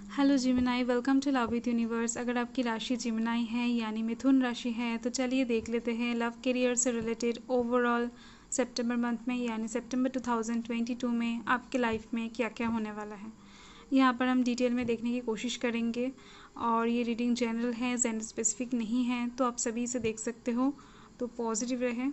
Hello Gemini, welcome to love with universe. अगर आपकी राशि जिमिनाई है यानी मिथुन राशि है तो चलिए देख लेते हैं लव करियर से रिलेटेड ओवरऑल सितंबर मंथ में यानी सितंबर 2022 में आपके लाइफ में क्या क्या होने वाला है। यहाँ पर हम डिटेल में देखने की कोशिश करेंगे और ये रीडिंग जनरल है, जेंडर स्पेसिफिक नहीं है, तो आप सभी इसे देख सकते हो, तो पॉजिटिव रहे।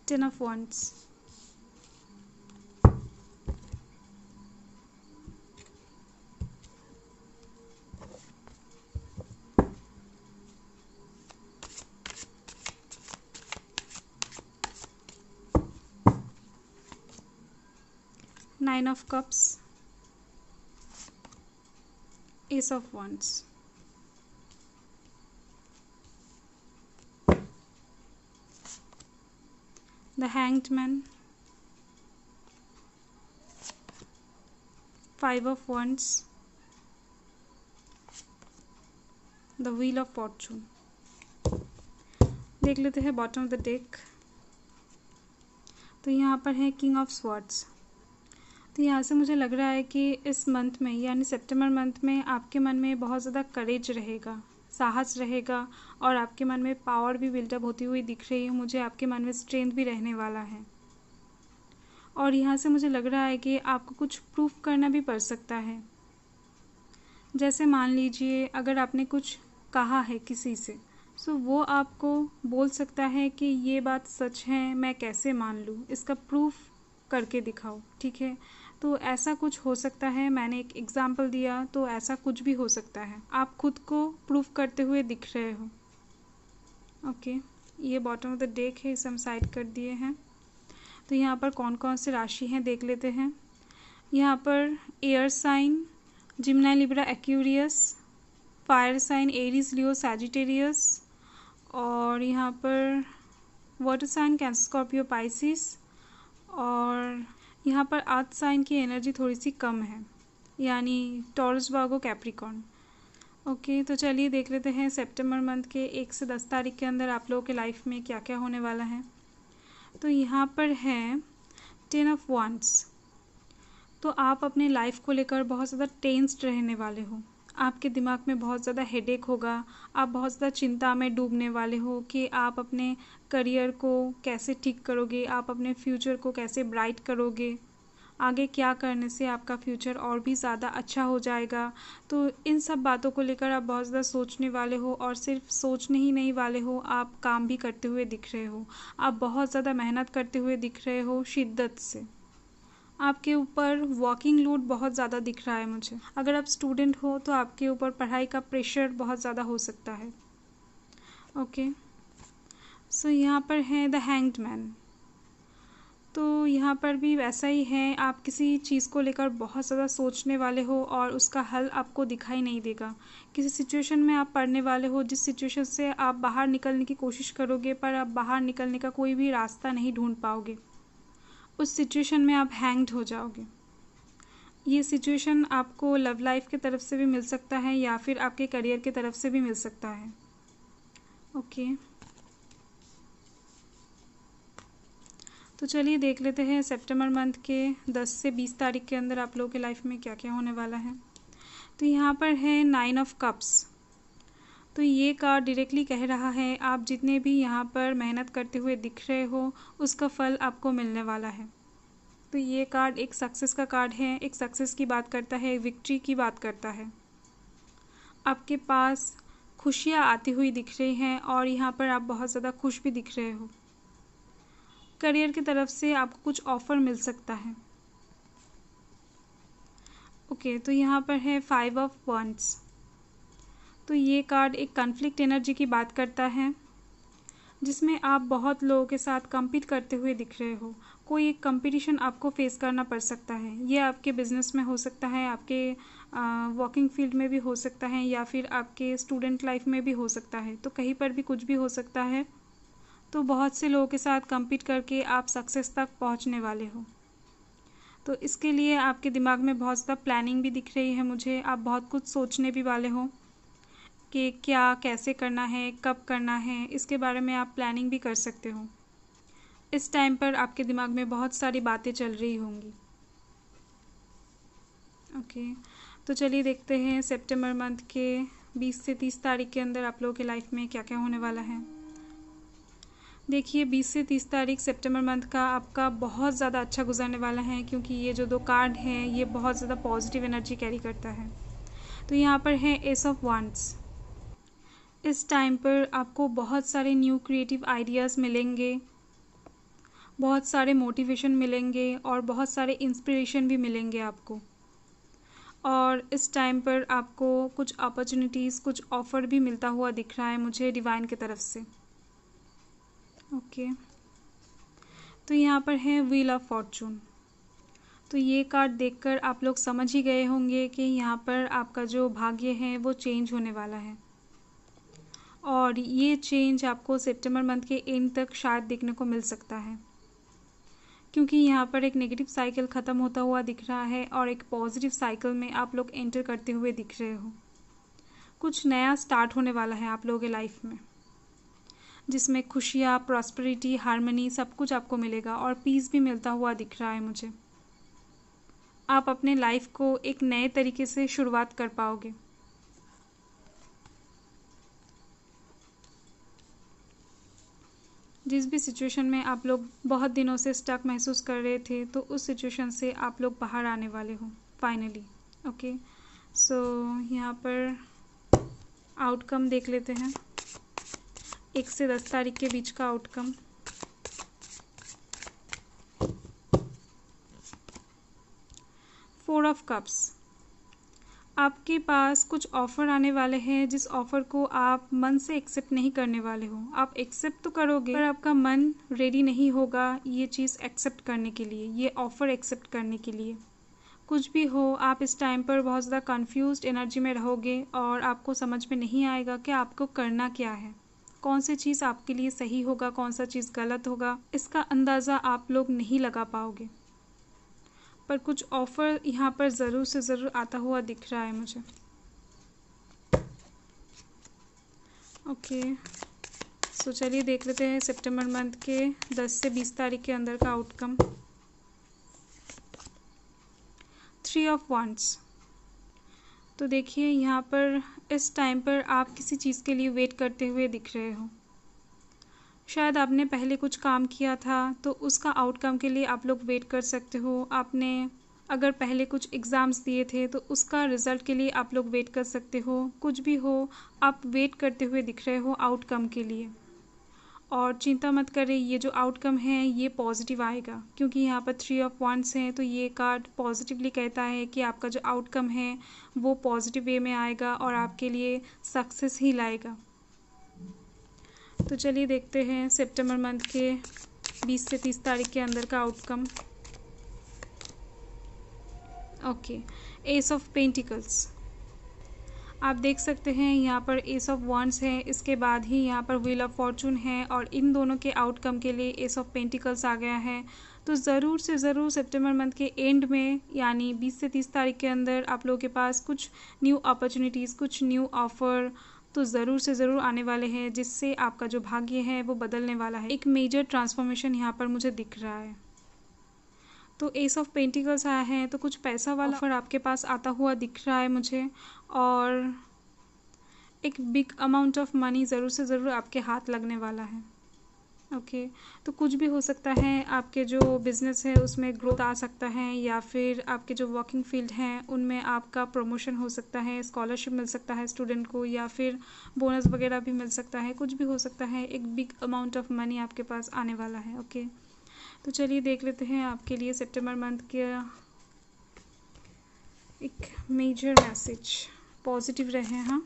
Ten of wands, nine of cups, S of wands, the hanged man, five of wands, the wheel of fortune। देख लेते हैं बॉटम ऑफ द डेक। तो यहाँ पर है किंग ऑफ स्वॉर्ड्स। तो यहाँ से मुझे लग रहा है कि इस मंथ में यानी सितंबर मंथ में आपके मन में बहुत ज़्यादा करेज रहेगा, साहस रहेगा और आपके मन में पावर भी बिल्डअप होती हुई दिख रही है। मुझे आपके मन में स्ट्रेंथ भी रहने वाला है और यहाँ से मुझे लग रहा है कि आपको कुछ प्रूफ करना भी पड़ सकता है। जैसे मान लीजिए अगर आपने कुछ कहा है किसी से, सो वो आपको बोल सकता है कि ये बात सच है, मैं कैसे मान लूँ, इसका प्रूफ करके दिखाओ, ठीक है। तो ऐसा कुछ हो सकता है, मैंने एक एग्जाम्पल दिया, तो ऐसा कुछ भी हो सकता है। आप खुद को प्रूफ करते हुए दिख रहे हो। ओके, ये बॉटम ऑफ द डेक है, इसे हम साइड कर दिए हैं। तो यहाँ पर कौन कौन से राशि हैं देख लेते हैं। यहाँ पर air sign Gemini, Libra, Aquarius, fire sign Aries, Leo, Sagittarius, और यहाँ पर water sign Cancer, Scorpio, Pisces, और यहाँ पर अर्थ साइन की एनर्जी थोड़ी सी कम है यानी टॉरस, वार्गो, कैप्रिकॉर्न। ओके, तो चलिए देख लेते हैं सितंबर मंथ के 1 से 10 तारीख के अंदर आप लोगों के लाइफ में क्या क्या होने वाला है। तो यहाँ पर है 10 ऑफ wands। तो आप अपने लाइफ को लेकर बहुत ज़्यादा टेंस्ड रहने वाले हो। आपके दिमाग में बहुत ज़्यादा हेडेक होगा, आप बहुत ज़्यादा चिंता में डूबने वाले हो कि आप अपने करियर को कैसे ठीक करोगे, आप अपने फ्यूचर को कैसे ब्राइट करोगे, आगे क्या करने से आपका फ्यूचर और भी ज़्यादा अच्छा हो जाएगा। तो इन सब बातों को लेकर आप बहुत ज़्यादा सोचने वाले हो और सिर्फ सोचने ही नहीं वाले हो, आप काम भी करते हुए दिख रहे हो। आप बहुत ज़्यादा मेहनत करते हुए दिख रहे हो शिद्दत से। आपके ऊपर वर्किंग लोड बहुत ज़्यादा दिख रहा है मुझे। अगर आप स्टूडेंट हो तो आपके ऊपर पढ़ाई का प्रेशर बहुत ज़्यादा हो सकता है। ओके, सो यहाँ पर है द हैंग्ड मैन। तो यहाँ पर भी वैसा ही है, आप किसी चीज़ को लेकर बहुत ज़्यादा सोचने वाले हो और उसका हल आपको दिखाई नहीं देगा। किसी सिचुएशन में आप पड़ने वाले हो जिस सिचुएशन से आप बाहर निकलने की कोशिश करोगे पर आप बाहर निकलने का कोई भी रास्ता नहीं ढूंढ पाओगे। उस सिचुएशन में आप हैंग्ड हो जाओगे। ये सिचुएशन आपको लव लाइफ की तरफ से भी मिल सकता है या फिर आपके करियर की तरफ से भी मिल सकता है। ओके, तो चलिए देख लेते हैं सितंबर मंथ के 10 से 20 तारीख के अंदर आप लोगों के लाइफ में क्या क्या होने वाला है। तो यहाँ पर है 9 ऑफ कप्स। तो ये कार्ड डायरेक्टली कह रहा है आप जितने भी यहाँ पर मेहनत करते हुए दिख रहे हो उसका फल आपको मिलने वाला है। तो ये कार्ड एक सक्सेस का कार्ड है, एक सक्सेस की बात करता है, विक्ट्री की बात करता है। आपके पास खुशियाँ आती हुई दिख रही हैं और यहाँ पर आप बहुत ज़्यादा खुश भी दिख रहे हो। करियर की तरफ से आपको कुछ ऑफ़र मिल सकता है। ओके, तो यहाँ पर है 5 ऑफ wands। तो ये कार्ड एक कॉन्फ्लिक्ट एनर्जी की बात करता है। जिसमें आप बहुत लोगों के साथ compete करते हुए दिख रहे हो। कोई एक कंपटीशन आपको फेस करना पड़ सकता है। ये आपके बिजनेस में हो सकता है, आपके वर्किंग फील्ड में भी हो सकता है, या फिर आपके स्टूडेंट लाइफ में भी हो सकता है। तो कहीं पर भी कुछ भी हो सकता है। तो बहुत से लोगों के साथ compete करके आप सक्सेस तक पहुंचने वाले हो। तो इसके लिए आपके दिमाग में बहुत ज़्यादा प्लानिंग भी दिख रही है मुझे। आप बहुत कुछ सोचने भी वाले हो कि क्या कैसे करना है, कब करना है, इसके बारे में आप प्लानिंग भी कर सकते हो। इस टाइम पर आपके दिमाग में बहुत सारी बातें चल रही होंगी। ओके, तो चलिए देखते हैं सितंबर मंथ के 20 से 30 तारीख के अंदर आप लोगों के लाइफ में क्या क्या होने वाला है। देखिए 20 से 30 तारीख सितंबर मंथ का आपका बहुत ज़्यादा अच्छा गुजरने वाला है, क्योंकि ये जो 2 कार्ड हैं ये बहुत ज़्यादा पॉजिटिव एनर्जी कैरी करता है। तो यहाँ पर है एस ऑफ वांड्स। इस टाइम पर आपको बहुत सारे न्यू क्रिएटिव आइडियाज़ मिलेंगे, बहुत सारे मोटिवेशन मिलेंगे और बहुत सारे इंस्पिरेशन भी मिलेंगे आपको। और इस टाइम पर आपको कुछ अपॉर्चुनिटीज़, कुछ ऑफ़र भी मिलता हुआ दिख रहा है मुझे डिवाइन की तरफ से। ओके, तो यहाँ पर है व्हील ऑफ फॉर्चून। तो ये कार्ड देखकर आप लोग समझ ही गए होंगे कि यहाँ पर आपका जो भाग्य है वो चेंज होने वाला है, और ये चेंज आपको सितंबर मंथ के एंड तक शायद देखने को मिल सकता है, क्योंकि यहाँ पर एक नेगेटिव साइकिल ख़त्म होता हुआ दिख रहा है और एक पॉजिटिव साइकिल में आप लोग एंटर करते हुए दिख रहे हो। कुछ नया स्टार्ट होने वाला है आप लोगों के लाइफ में, जिसमें खुशियाँ, प्रॉस्पेरिटी, हार्मनी सब कुछ आपको मिलेगा और पीस भी मिलता हुआ दिख रहा है मुझे। आप अपने लाइफ को एक नए तरीके से शुरुआत कर पाओगे। जिस भी सिचुएशन में आप लोग बहुत दिनों से स्टक महसूस कर रहे थे, तो उस सिचुएशन से आप लोग बाहर आने वाले हो फाइनली। ओके, सो यहाँ पर आउटकम देख लेते हैं, 1 से 10 तारीख के बीच का आउटकम। Four of cups. आपके पास कुछ ऑफ़र आने वाले हैं, जिस ऑफ़र को आप मन से एक्सेप्ट नहीं करने वाले हो। आप एक्सेप्ट तो करोगे, पर आपका मन रेडी नहीं होगा ये चीज़ एक्सेप्ट करने के लिए, ये ऑफ़र एक्सेप्ट करने के लिए। कुछ भी हो, आप इस टाइम पर बहुत ज़्यादा कन्फ्यूज्ड एनर्जी में रहोगे और आपको समझ में नहीं आएगा कि आपको करना क्या है, कौन सी चीज़ आपके लिए सही होगा, कौन सा चीज़ गलत होगा, इसका अंदाज़ा आप लोग नहीं लगा पाओगे। पर कुछ ऑफ़र यहाँ पर ज़रूर से ज़रूर आता हुआ दिख रहा है मुझे। ओके, सो चलिए देख लेते हैं सितंबर मंथ के 10 से 20 तारीख के अंदर का आउटकम। 3 of wands. तो देखिए यहाँ पर इस टाइम पर आप किसी चीज़ के लिए वेट करते हुए दिख रहे हो। शायद आपने पहले कुछ काम किया था, तो उसका आउटकम के लिए आप लोग वेट कर सकते हो। आपने अगर पहले कुछ एग्ज़ाम्स दिए थे, तो उसका रिज़ल्ट के लिए आप लोग वेट कर सकते हो। कुछ भी हो, आप वेट करते हुए दिख रहे हो आउटकम के लिए। और चिंता मत करें, ये जो आउटकम है ये पॉजिटिव आएगा, क्योंकि यहाँ पर 3 ऑफ वांड्स हैं। तो ये कार्ड पॉजिटिवली कहता है कि आपका जो आउटकम है वो पॉजिटिव वे में आएगा और आपके लिए सक्सेस ही लाएगा। तो चलिए देखते हैं सितंबर मंथ के 20 से 30 तारीख के अंदर का outcome. Okay, S of pentacles. आप देख सकते हैं यहाँ पर एस ऑफ वांड्स है, इसके बाद ही यहाँ पर व्हील ऑफ फॉर्चून है, और इन दोनों के आउटकम के लिए एस ऑफ पेंटिकल्स आ गया है। तो ज़रूर से ज़रूर सितंबर मंथ के एंड में, यानी 20 से 30 तारीख के अंदर आप लोगों के पास कुछ न्यू अपॉर्चुनिटीज़, कुछ न्यू ऑफ़र तो ज़रूर से ज़रूर आने वाले हैं, जिससे आपका जो भाग्य है वो बदलने वाला है। एक मेजर ट्रांसफॉर्मेशन यहाँ पर मुझे दिख रहा है। तो एस ऑफ पेंटिकल्स आया है, तो कुछ पैसा वाला ऑफर आपके पास आता हुआ दिख रहा है मुझे, और एक बिग अमाउंट ऑफ मनी ज़रूर से ज़रूर आपके हाथ लगने वाला है। ओके, तो कुछ भी हो सकता है, आपके जो बिज़नेस है उसमें ग्रोथ आ सकता है, या फिर आपके जो वर्किंग फील्ड हैं उनमें आपका प्रमोशन हो सकता है, स्कॉलरशिप मिल सकता है स्टूडेंट को, या फिर बोनस वगैरह भी मिल सकता है। कुछ भी हो सकता है, एक बिग अमाउंट ऑफ मनी आपके पास आने वाला है। ओके, तो चलिए देख लेते हैं आपके लिए सितंबर मंथ के एक मेजर मैसेज पॉजिटिव रहे। हाँ,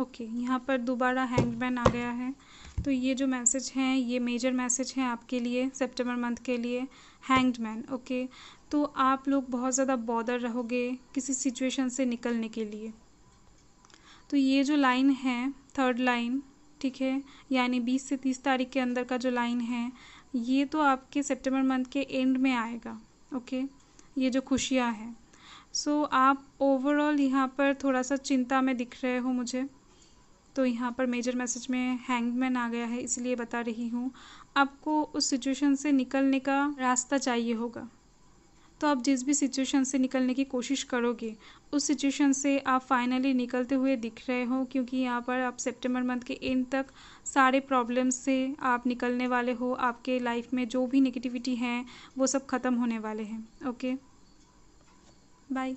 ओके, यहाँ पर दोबारा हैंग्ड आ गया है। तो ये जो मैसेज हैं ये मेजर मैसेज हैं आपके लिए सितंबर मंथ के लिए, हैंग्ड। ओके, तो आप लोग बहुत ज़्यादा बॉदर रहोगे किसी सिचुएशन से निकलने के लिए। तो ये जो लाइन है, थर्ड लाइन, ठीक है, यानी 20 से 30 तारीख के अंदर का जो लाइन है, ये तो आपके सितंबर मंथ के एंड में आएगा। ओके, ये जो खुशियाँ हैं, सो आप ओवरऑल यहाँ पर थोड़ा सा चिंता में दिख रहे हो मुझे। तो यहाँ पर मेजर मैसेज में हैंगमैन आ गया है, इसलिए बता रही हूँ आपको उस सिचुएशन से निकलने का रास्ता चाहिए होगा। तो आप जिस भी सिचुएशन से निकलने की कोशिश करोगे उस सिचुएशन से आप फाइनली निकलते हुए दिख रहे हो, क्योंकि यहाँ पर आप सितंबर मंथ के एंड तक सारे प्रॉब्लम्स से आप निकलने वाले हो। आपके लाइफ में जो भी नेगेटिविटी है वो सब ख़त्म होने वाले हैं। Okay, bye.